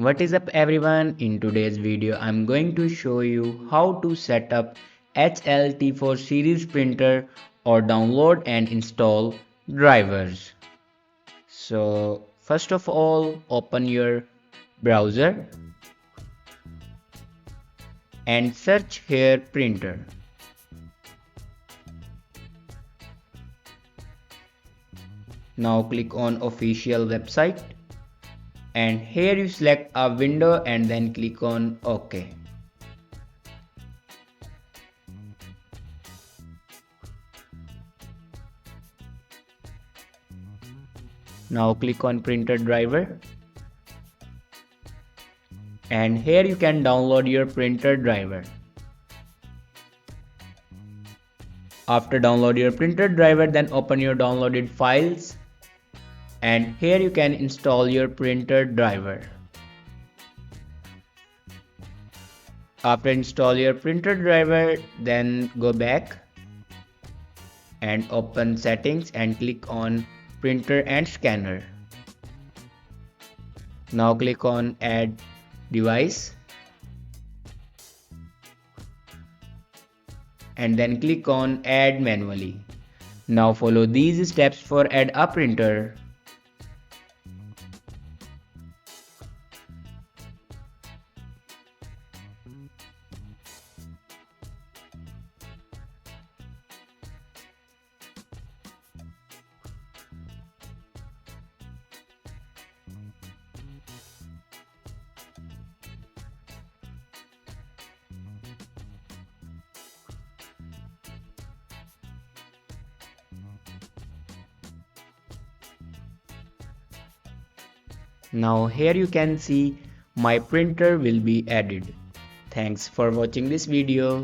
What is up everyone? In today's video I'm going to show you how to set up HLT4 series printer or download and install drivers. So first of all, open your browser and search here printer. Now click on official website and here you select a window and then click on OK. Now click on printer driver and here you can download your printer driver. After download your printer driver, then open your downloaded files and here you can install your printer driver. After install your printer driver, then go back and open settings and click on printer and scanner. Now click on add device and then click on add manually. Now follow these steps for add a printer. Now here you can see my printer will be added. Thanks for watching this video.